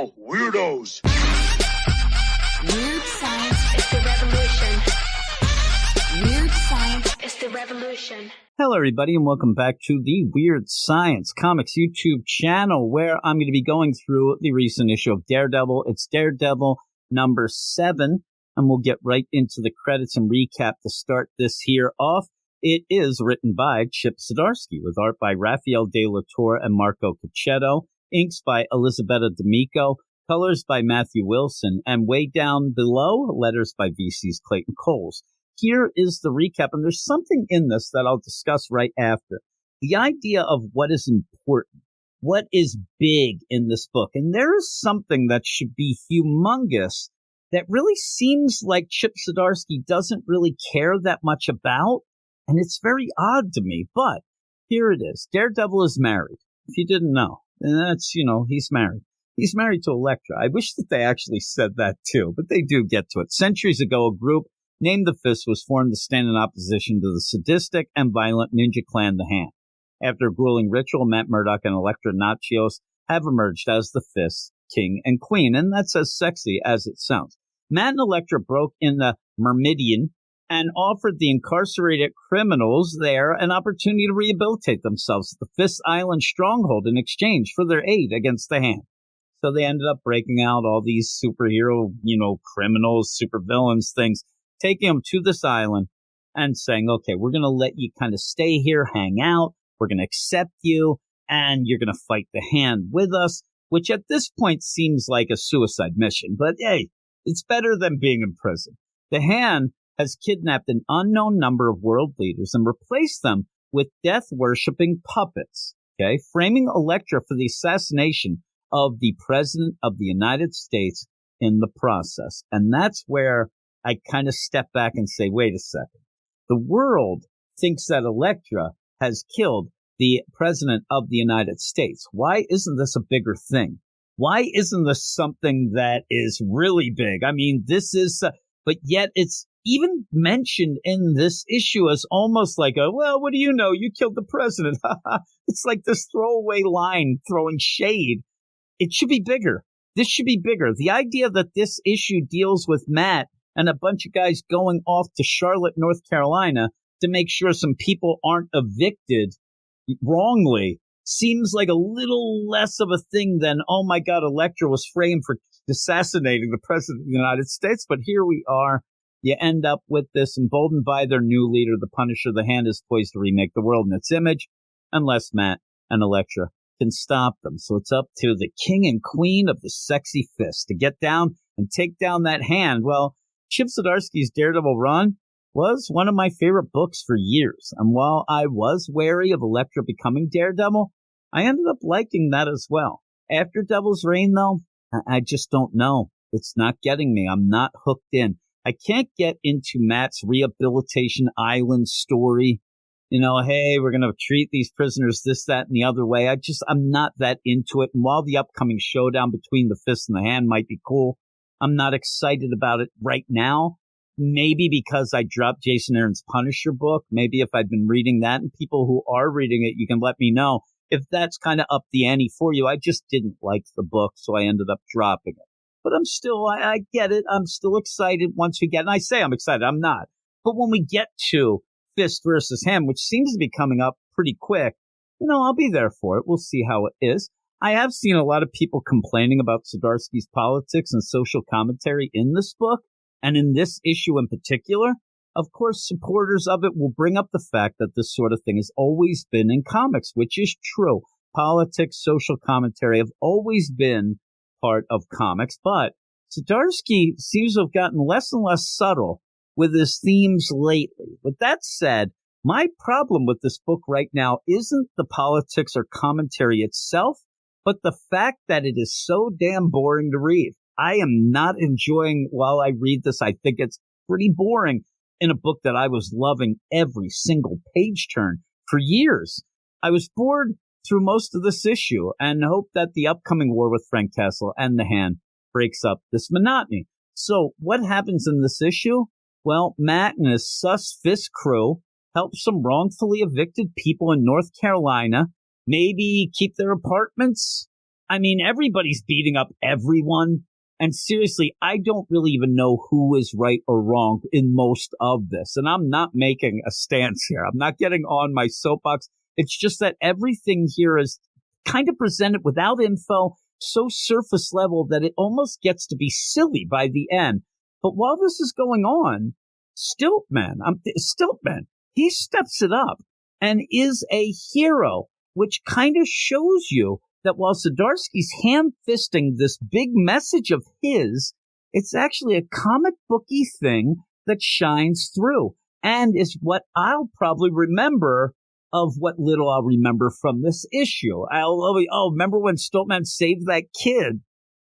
now, weirdos. Weird science is the revolution. Weird science is the revolution. Hello, everybody, and welcome back to the Weird Science Comics YouTube channel, where I'm going to be going through the recent issue of Daredevil. It's Daredevil number 7, and we'll get right into the credits and recap to start this here off. It is written by Chip Zdarsky, with art by Rafael de Latorre and Marco Cacchetto, inks by Elisabetta D'Amico, colors by Matthew Wilson, and way down below, letters by VC's Clayton Coles. Here is the recap, and there's something in this that I'll discuss right after. The idea of what is important, what is big in this book, and there is something that should be humongous that really seems like Chip Zdarsky doesn't really care that much about, and it's very odd to me, but here it is. Daredevil is married, if you didn't know. And that's, he's married. He's married to Elektra. I wish that they actually said that too, but they do get to it. Centuries ago, a group named the Fist was formed to stand in opposition to the sadistic and violent ninja clan, the Hand. After a grueling ritual, Matt Murdock and Elektra Natchios have emerged as the Fist, King and Queen, and that's as sexy as it sounds. Matt and Elektra broke in the Myrmidian and offered the incarcerated criminals there an opportunity to rehabilitate themselves at the Fist Island stronghold in exchange for their aid against the Hand. So they ended up breaking out all these superhero, criminals, supervillains, things, taking them to this island and saying, okay, we're going to let you kind of stay here, hang out, we're going to accept you, and you're going to fight the Hand with us, which at this point seems like a suicide mission. But hey, it's better than being in prison. The Hand has kidnapped an unknown number of world leaders and replaced them with death-worshipping puppets, okay, framing Elektra for the assassination of the President of the United States in the process. And that's where I kind of step back and say, wait a second. The world thinks that Elektra has killed the President of the United States. Why isn't this a bigger thing? Why isn't this something that is really big? I mean, this is, but yet it's even mentioned in this issue as almost like well, what do you know? You killed the president. It's like this throwaway line throwing shade. It should be bigger. This should be bigger. The idea that this issue deals with Matt and a bunch of guys going off to Charlotte, North Carolina to make sure some people aren't evicted wrongly seems like a little less of a thing than, oh my God, Elektra was framed for assassinating the president of the United States. But here we are. You end up with this, emboldened by their new leader, the Punisher. The Hand is poised to remake the world in its image, unless Matt and Elektra can stop them. So it's up to the king and queen of the sexy Fist to get down and take down that Hand. Well, Chip Zdarsky's Daredevil run was one of my favorite books for years. And while I was wary of Elektra becoming Daredevil, I ended up liking that as well. After Devil's Reign, though, I just don't know. It's not getting me. I'm not hooked in. I can't get into Matt's rehabilitation island story. Hey, we're going to treat these prisoners this, that, and the other way. I'm not that into it. And while the upcoming showdown between the Fist and the Hand might be cool, I'm not excited about it right now. Maybe because I dropped Jason Aaron's Punisher book. Maybe if I'd been reading that, and people who are reading it, you can let me know if that's kind of up the ante for you. I just didn't like the book, so I ended up dropping it. But I'm still, I get it. I'm still excited once we get, and I say I'm excited, I'm not. But when we get to Fist versus Hand, which seems to be coming up pretty quick, I'll be there for it. We'll see how it is. I have seen a lot of people complaining about Zdarsky's politics and social commentary in this book, and in this issue in particular. Of course, supporters of it will bring up the fact that this sort of thing has always been in comics, which is true. Politics, social commentary have always been part of comics, but Zdarsky seems to have gotten less and less subtle with his themes lately. With that said, my problem with this book right now isn't the politics or commentary itself, but the fact that it is so damn boring to read. I am not enjoying while I read this. I think it's pretty boring in a book that I was loving every single page turn for years. I was bored through most of this issue and hope that the upcoming war with Frank Castle and the Hand breaks up this monotony. So what happens in this issue? Well, Matt and his sus Fist crew help some wrongfully evicted people in North Carolina maybe keep their apartments. I mean, everybody's beating up everyone. And seriously, I don't really even know who is right or wrong in most of this. And I'm not making a stance here. I'm not getting on my soapbox. It's just that everything here is kind of presented without info, so surface level that it almost gets to be silly by the end. But while this is going on, Stiltman, he steps it up and is a hero, which kind of shows you that while Zdarsky's ham-fisting this big message of his, it's actually a comic booky thing that shines through and is what I'll probably remember of what little I'll remember from this issue. Remember when Stiltman saved that kid?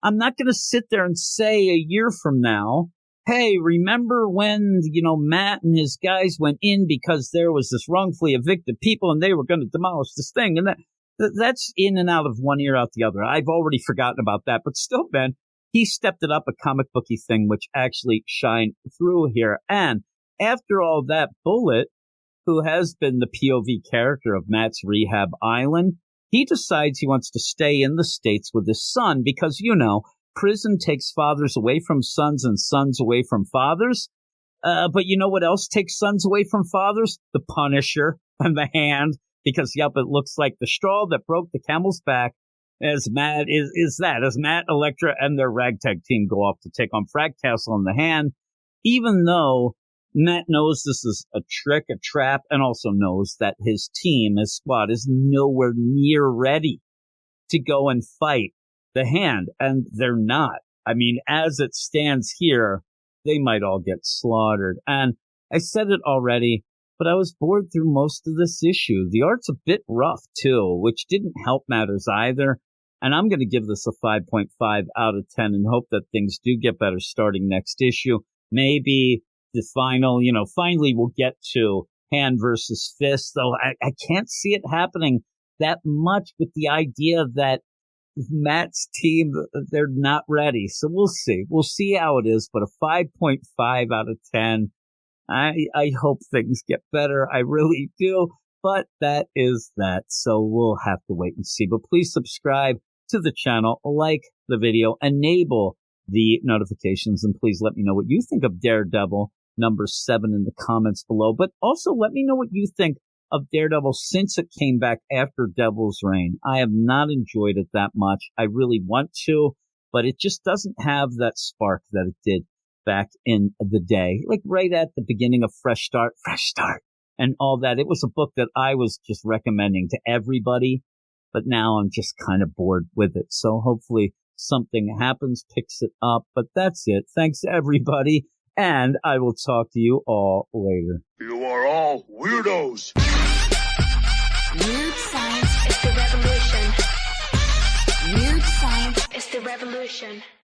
I'm not going to sit there and say a year from now, hey, remember when, Matt and his guys went in because there was this wrongfully evicted people and they were going to demolish this thing. And that's in and out of one ear, out the other. I've already forgotten about that. But still, Ben, he stepped it up, a comic booky thing, which actually shined through here. And after all that, Bullet, who has been the POV character of Matt's Rehab Island, he decides he wants to stay in the States with his son because, prison takes fathers away from sons and sons away from fathers. But you know what else takes sons away from fathers? The Punisher and the Hand. Because, it looks like the straw that broke the camel's back as Matt, as Matt, Elektra, and their ragtag team go off to take on Frag Castle and the Hand, even though Matt knows this is a trick, a trap, and also knows that his team, his squad, is nowhere near ready to go and fight the Hand, and they're not. I mean, as it stands here, they might all get slaughtered. And I said it already, but I was bored through most of this issue. The art's a bit rough, too, which didn't help matters either. And I'm going to give this a 5.5 out of 10 and hope that things do get better starting next issue. Maybe the finally we'll get to Hand versus Fist, though I can't see it happening that much with the idea that Matt's team, they're not ready. So we'll see. We'll see how it is, but a 5.5 out of 10. I hope things get better. I really do. But that is that. So we'll have to wait and see. But please subscribe to the channel, like the video, enable the notifications, and please let me know what you think of Daredevil number 7 in the comments below. But also let me know what you think of Daredevil since it came back after Devil's Reign. I have not enjoyed it that much. I really want to, but it just doesn't have that spark that it did back in the day, like right at the beginning of Fresh Start, and all that. It was a book that I was just recommending to everybody, but now I'm just kind of bored with it. So hopefully something happens, picks it up, but that's it. Thanks, everybody, and I will talk to you all later. You are all weirdos. Weird science is the revolution. Weird science is the revolution.